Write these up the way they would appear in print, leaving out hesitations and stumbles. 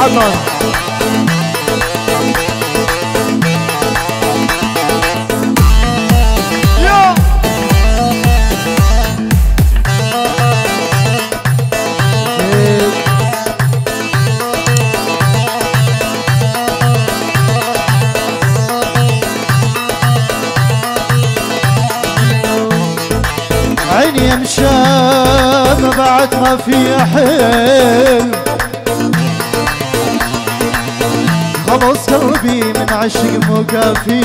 عدنان. عيني مشام بعد ما في حيل، خلص قلبي من عشق مكافي،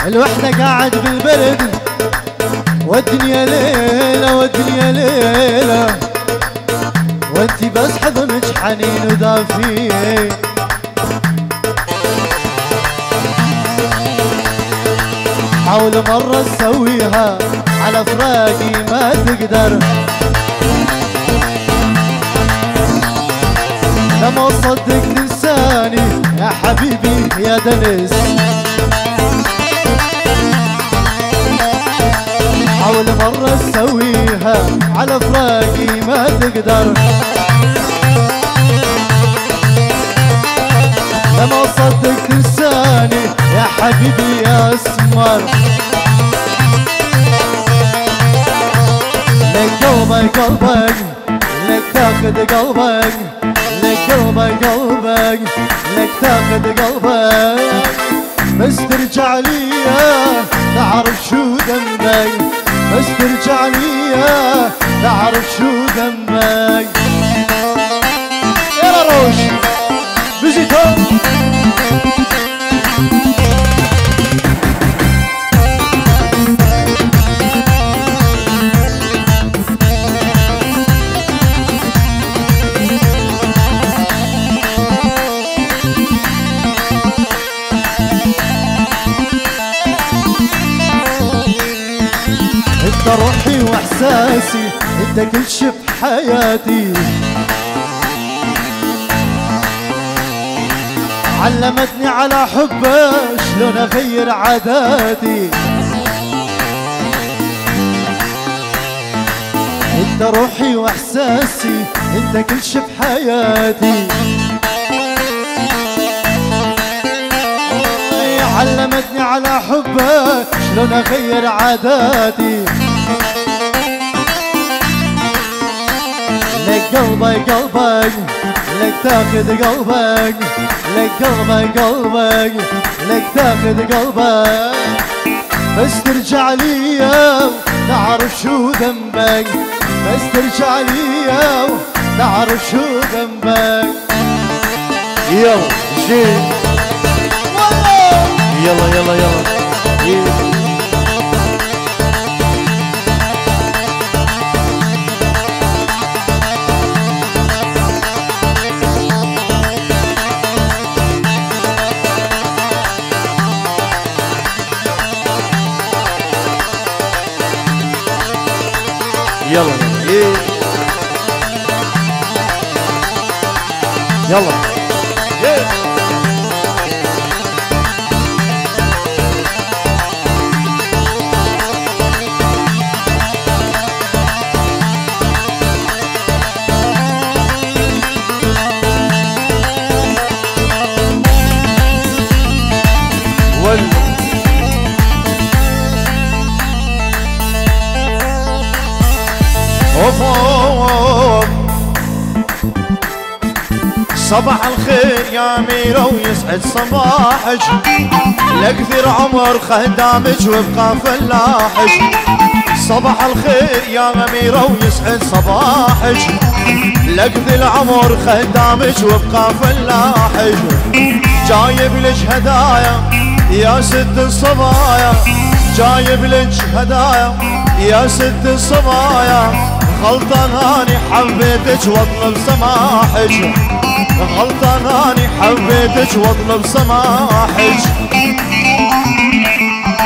الوحدة قاعد بالبرد والدنيا ليلة والدنيا ليلة، وانتي بس حضنك حنين ودافي. حاول مرة تسويها على فراقي ما تقدر، لما صدق تنساني يا حبيبي يا دنس. حاول مرة تسويها على فراقي ما تقدر، لما صدق تنساني يا حبيبي يا اسمر. لك قلبك قلبك، لك تاخد قلبك، لك قلبك قلبك، لك تاخد قلبك، بس ترجع لي تعرف شو ذنبك، بس ترجع لي تعرف شو ذنبك. يا روش بيجيتهم انت روحي واحساسي، انت كل شي بحياتي، علمتني على حبك شلون اغير عاداتي. انت روحي واحساسي، انت كل شي بحياتي، علمتني على حبك شلون اغير عاداتي. لك قلبك قلبك، لك تاخذ قلبك، لك قلبك قلبك، لك تاخذ قلبك، بس ترجع لي تعرف شو ذنبك، بس ترجع لي تعرف شو ذنبك. يلا جيل يلا يلا يلا يلا يلا صباح الخير يا أميرة ويسعد صباحك، لكثر عمر خدامك وابقى فلاحك. صباح الخير يا أميرة ويسعد صباحك، لكثر عمر خدامك وابقى فلاحك. جايب لك هدايا يا ست الصبايا، جايب لك هدايا يا ست الصبايا، غلطان اني حبيتك واطلب سماحك، غلطان اني حبيتك واطلب سماحك.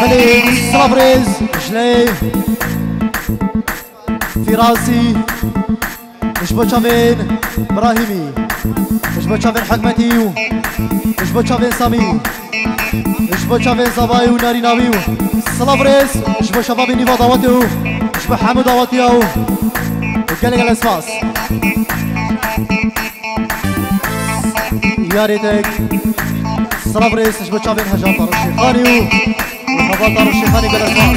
خليك صبريز شلي في راسي، مش بتشافين ابراهيمي، مش بتشافين حكمتيو، مش بتشافين سامي، مش بتشافين صباي وناري ناويو. صبريز مش بشبابي نيفا ضواتيو، مش بحمد ضواتيو، وقال لك الاسماس زيارتك صرف رئيس نجبة شافين حاجة طار الشيخاني وخفال طار الشيخاني بالأسماء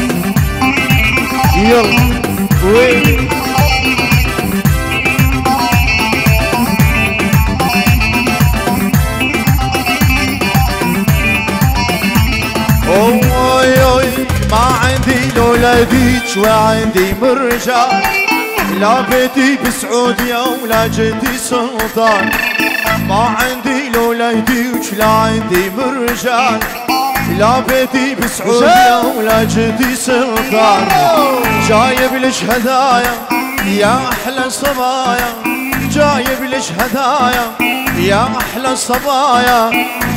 يلا وين ما عندي لولا ذيك وعندي مرجان لا بيتي بسعودية ولا جدي سلطان ما عندي لولا ذيك لا عندي مرجان لا بيتي بسعودية ولا جدي سلطان جايب لش هدايا يا أحلى صبايا جايب لش هدايا يا أحلى صبايا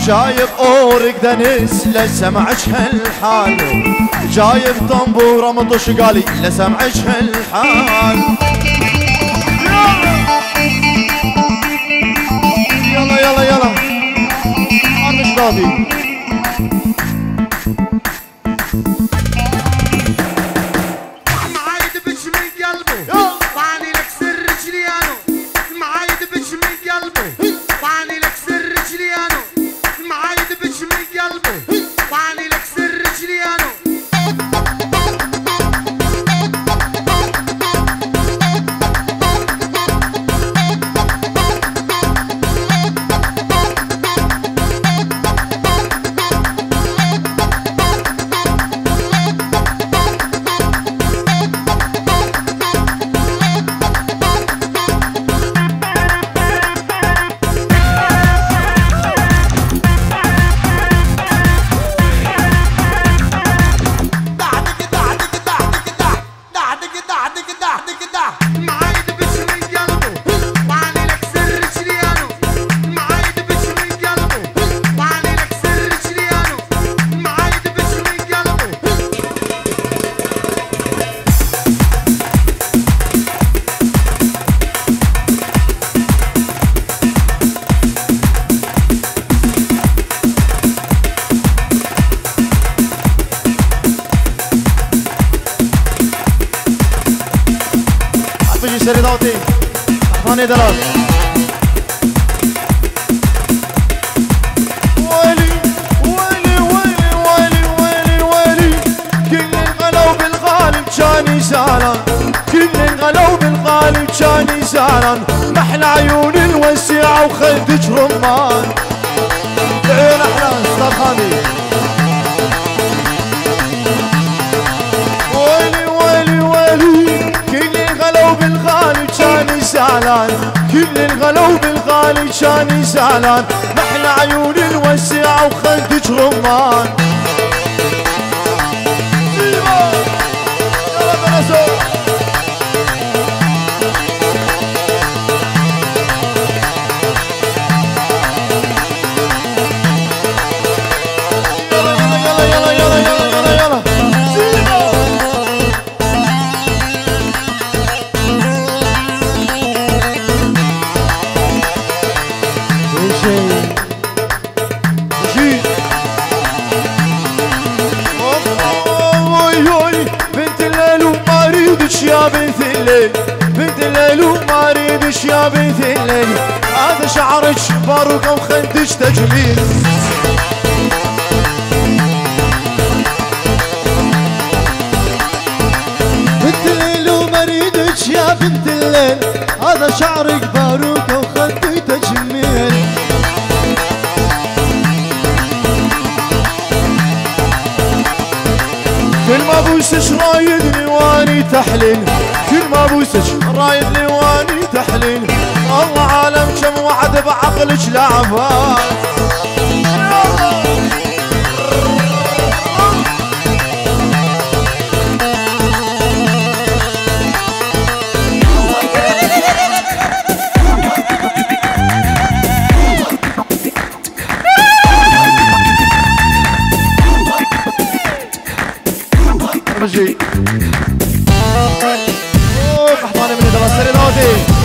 جايب أورق دنس لسمعش هالحال جايب طنبورة مطش قالي لسمعش هالحال يلا يلا يلا أنا مش راضي سرداتي أحضاني دلال ويلي ويلي ويلي ويلي ويلي ويلي كل الغلو بالغالب جاني زعلان كل الغلو بالغالب جاني زعلان محلى عيون الوسيعة وخدج رمان عيون أحلى أستاذ خالي ويلي ويلي ويلي كل الغلو بالغالي جاني زعلان كل الغلو بالغالي جاني زعلان محلى عيون الوسيعة وخدج رمان يلا بنسو يلا يلا يلا يلا يلا يلا يا بنت الليل بنت الليل وما اريدش يا بنت الليل هذا شعرك باروكه وخدش تجميل بنت الليل وما اريدش يا بنت الليل هذا شعرك باروكه وخدي تجميل كل ما بوسش رايدني واني تحليل كل ما بوسش رايدني واني تحليل الله عالم كم وعد بعقلك لعبان رجي احضاني من دبا سريناتي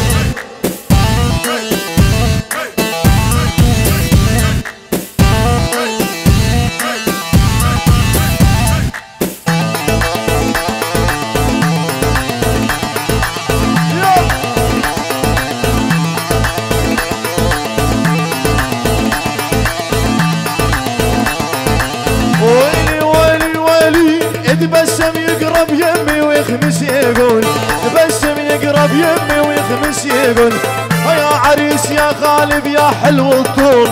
يقول تبسم يقرب يمي ويخمس يقول يا عريس يا غالب يا حلو الطول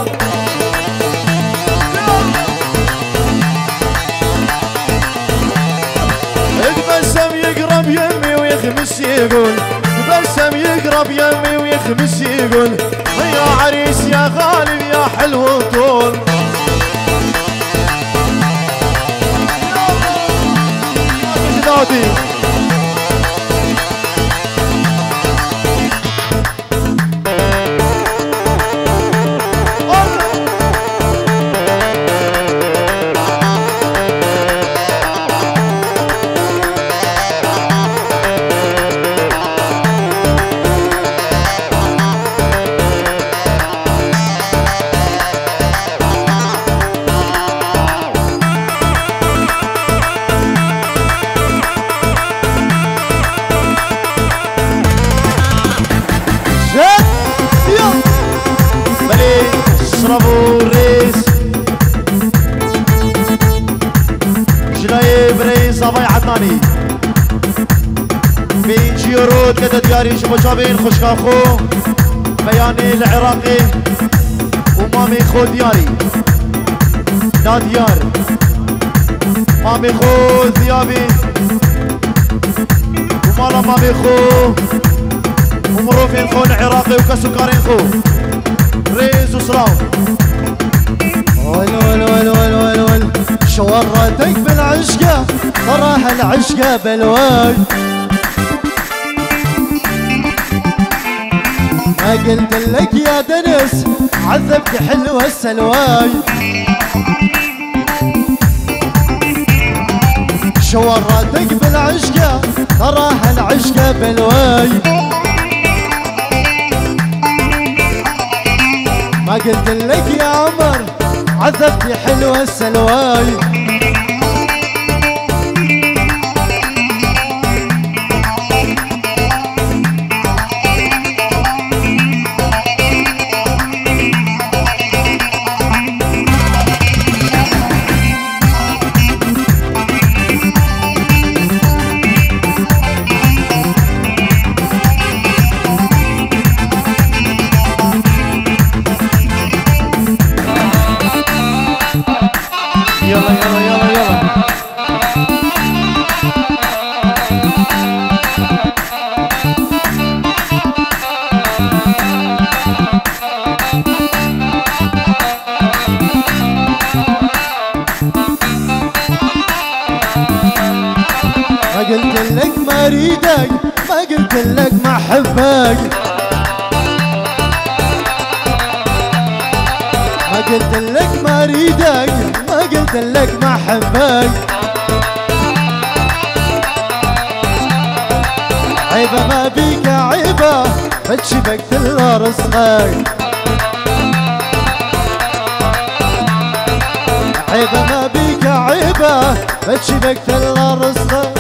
تبسم يقرب يمي ويخمس يقول تبسم يقرب يمي ويخمس يقول يا عريس يا غالب يا حلو الطول اشربوا الريس شرايب ريس ابي عدناني بين جيرود كذا دياري شبو شابين خشكا خو بياني العراقي ومامي خو دياري ناديار مامي خو ثيابي ومالا مامي خو ومروفين خو العراقي وكسكارين خو ريز وسراو ول ول ول ول ول ول شورتك بالعشقة صراحة العشقة بالواي ما قلت لك يا دنس عذبت حلوة السلواي شورتك بالعشقة صراحة العشقة بالواي ما قلت لك يا عمر عذبتي حلوة السلواي يلا يلا يلا يلا ما قلت لك ما اريدك ما قلت لك ما احبك ما قلت لك ما اريدك ما قلت لك ما احبك عيبه ما بيك عيبه فتشبكت الا رزقك عيبه ما بيك عيبه فتشبكت الا رزقك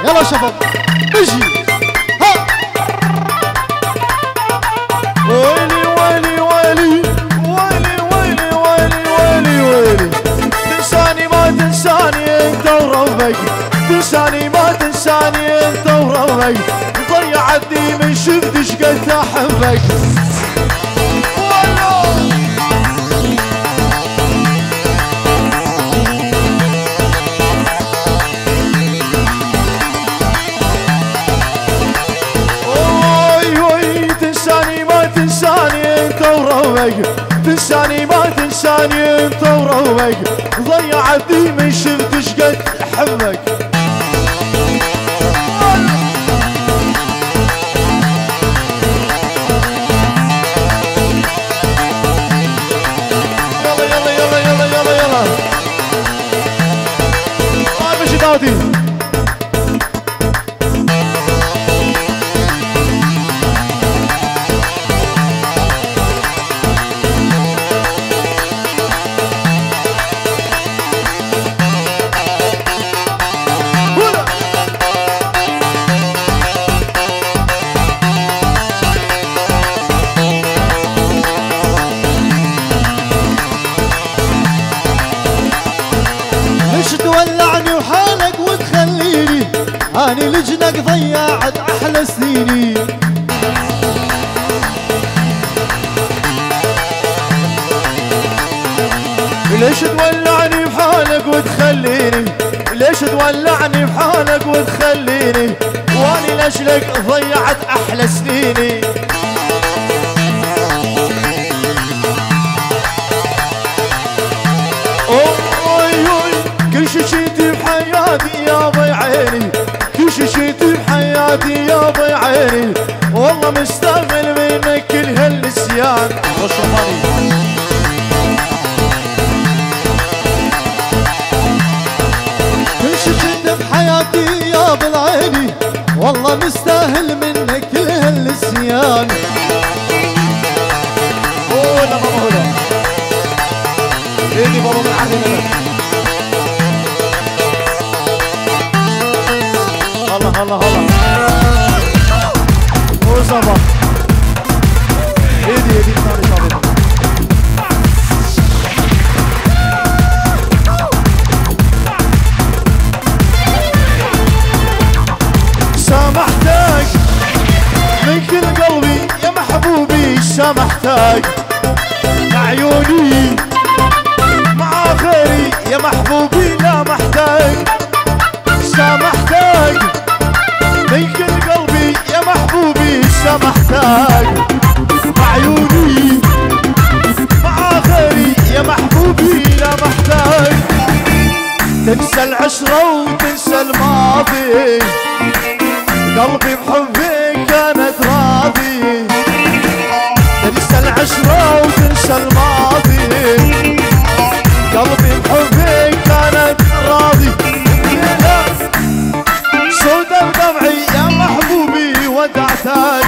يلا شباب اجي ها ويلي ويلي ويلي ويلي ويلي ويلي ويلي ويلي تنساني ما تنساني انت وربك تنساني ما تنساني انت وربك ضيعتني من شفتش قد احبك انت وربك تنساني ما تنساني انت وربك ضيعتني من شفت شقد احبك داودي ليش تولعني وحالك وتخليني اني لجنك ضيعت احلى سنيني ليش تولعني بحالك وتخليني ليش تولعني بحالك وتخليني واني لاجلك ضيعت احلى سنيني كل شي شيتي بحياتي يا بي عيني كل شي شيتي بحياتي يا بي عيني والله مستعمل منك كل هالنسيان كل شي شيت بحياتي يا بالعيني والله مستاهل منك كل هالنسيان هولا بابا هولا ايدي بابا من عندنا هلا هلا هلا وزبا ايدي ايدي ثاني شابين سامحتك من كل قلبي يا محبوبي سامحتك مع عيوني مع غيري يا محبوبي لا محتاج سامحتك من كل قلبي يا محبوبي سامحتك مع عيوني مع غيري يا محبوبي لا محتاج تنسى العشرة وتنسى الماضي قلبي بحبك كانت راضي تنسى العشرة وتنسى الماضي قلبي بحبك كانت راضي سودا بدمعي يا محبوبي ودعتك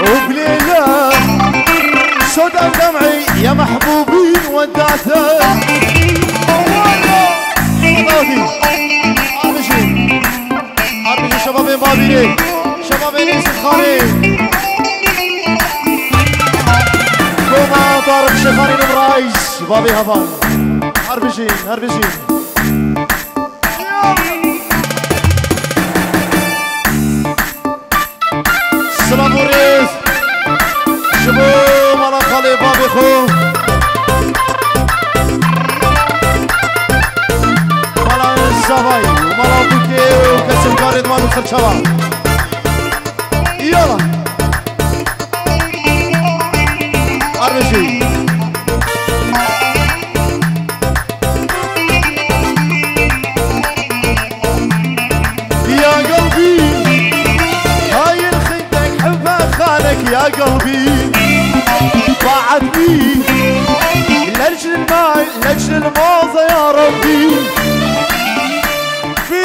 وبليلة سودا بدمعي يا محبوبي ودعتك أرمجي شبابين بابيني شبابين سخاني كوما طارق شخاني نمرايز بابي هفان أرمجين أرمجين السلام وريث شبو مالا خالي بابي خو مالا الزباي ومالا بوكي وكسم كارد مالو خرشبا يلا أرمشي يا قلبي يا قلبي ضاعت بي لاجل الماي لاجل الموضة يا ربي في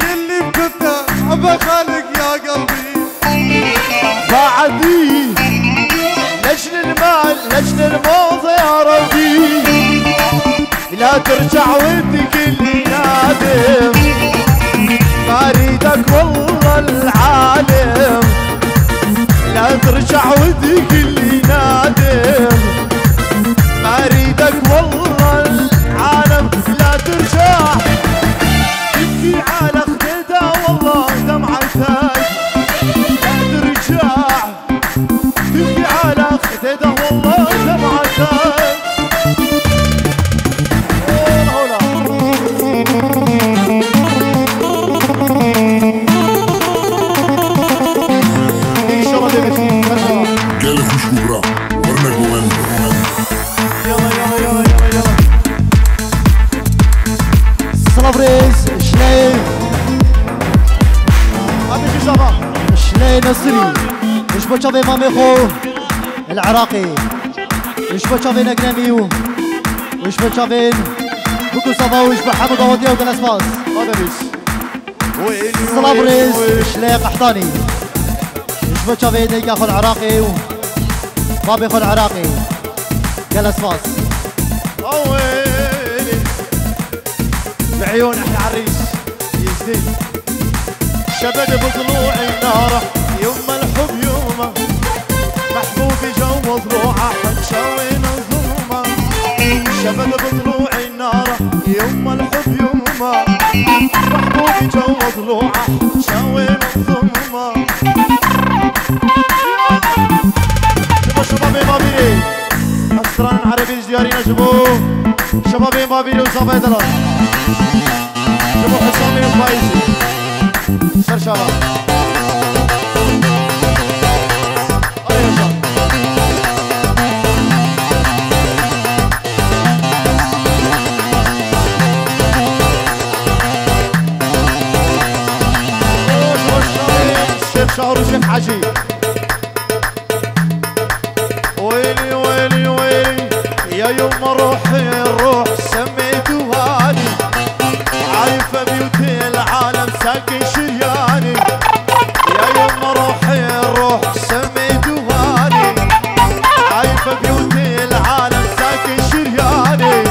يلي كنت ابى خالق يا قلبي ضاعت بي لاجل المال لاجل الموضة يا ربي لا ترجع ودك اللي نادم ما اريدك والله العالم لا ترجع ودك اللي نادم ما اريدك والله العالم لا ترجع تبكي على خديدة والله دمعتك لا ترجع تبكي على خديدة والله دمعتك Quelle couche وش بتشافي مامي خو العراقي وش بتشافي نجرميو وش بتشافي بكو صفا وش بحمد وديا ودلاسفاس هذا بيس صلابريز شليق قحطاني وش بتشافي ديجا خو العراقي بابي خو العراقي دلاسفاس ويلي بعيون احلى عريس يزيد شبد بضلوعي ناره يوم الحب يومه محبوبي جو ضلوعه حنشاوين الظلمه شبد بضلوعي ناره يوم الحب يومه محبوبي جو ضلوعه حنشاوين الظلمه شبابي بابيلي أسران عربي زياري نجبو شبابي بابيلي وصافي دلال جبو حسامي الفايزي سر شباب الشيخ شعر وشيخ عجيب ويلي ويلي ويلي يا يوم روحي الروح سميتوها لي عارفة بيوتي العالم ساكن شرياني يا يوم روحي الروح سميتوها لي عارفة بيوتي العالم ساكن شرياني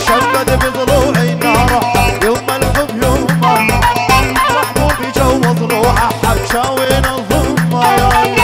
شبد بضلوعي ناره يوم الحب يومه محبوبي جو ضلوعه حبشاوين الظلمه يا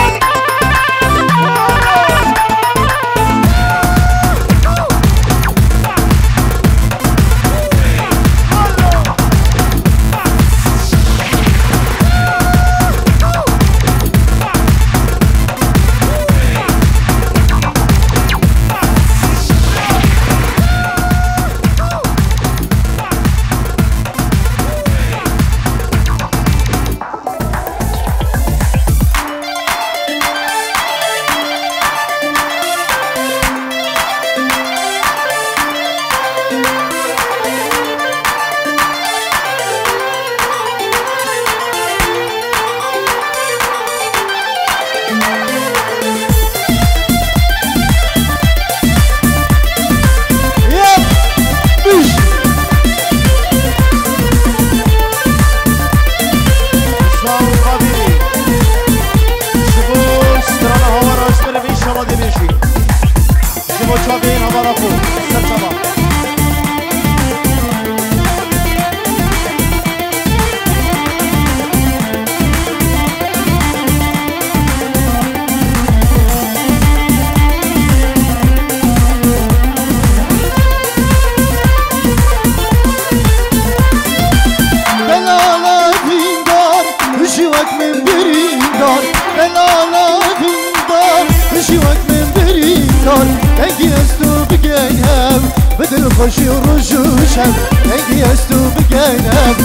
خوشی و رجوشم نگی از تو بگنم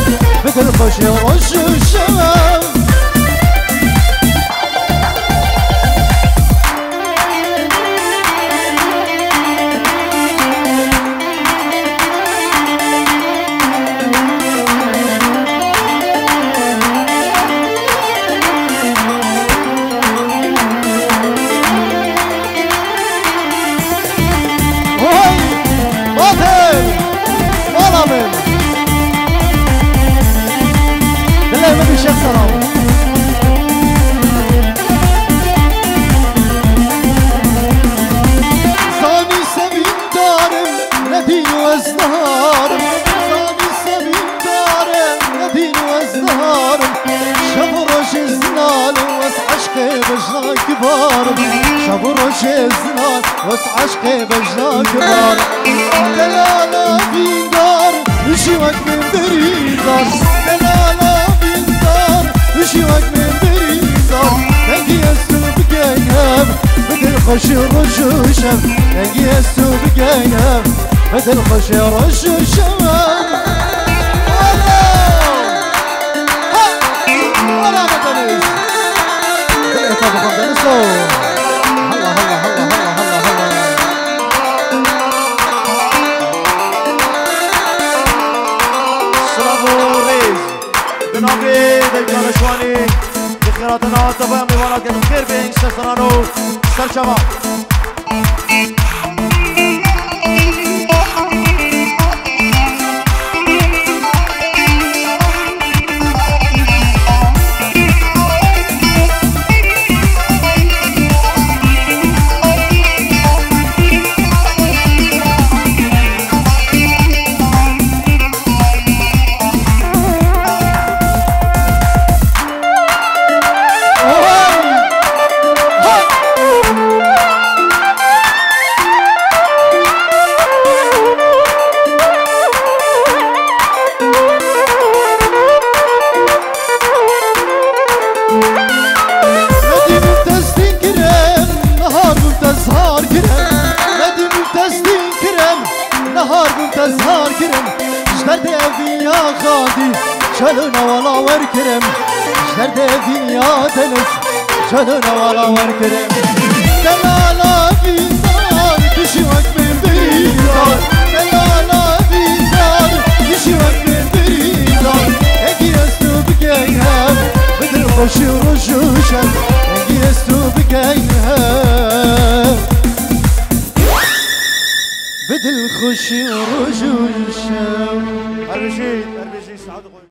بدل خوشی و رجوشم شزنان وس عشقي بجنا كبار دلالة بيندار وشوك من بريدار دلالة بيندار وشوك من بريدار نجي يسو بجينام بدل خوش رجوشم نجي يسو بجينام بدل خوش رجوشم ولا مدنيس طبعا دنسو جنابي دكتور شواني بخيراتنا طبعا بمراكز الخير بين سرچما تزهار كرم جدرد افين يا خادي شلونا ولا ور كرم جدرد افين يا دنس شلونا ولا ور كرم دلالا في زار تشوك من بيزار دلالا في زار تشوك من بيزار اجي استو بكيهم بدل خوشي ورجوشا اجي استو بكيهم بدل خوشي ورجوشا اربجي سعود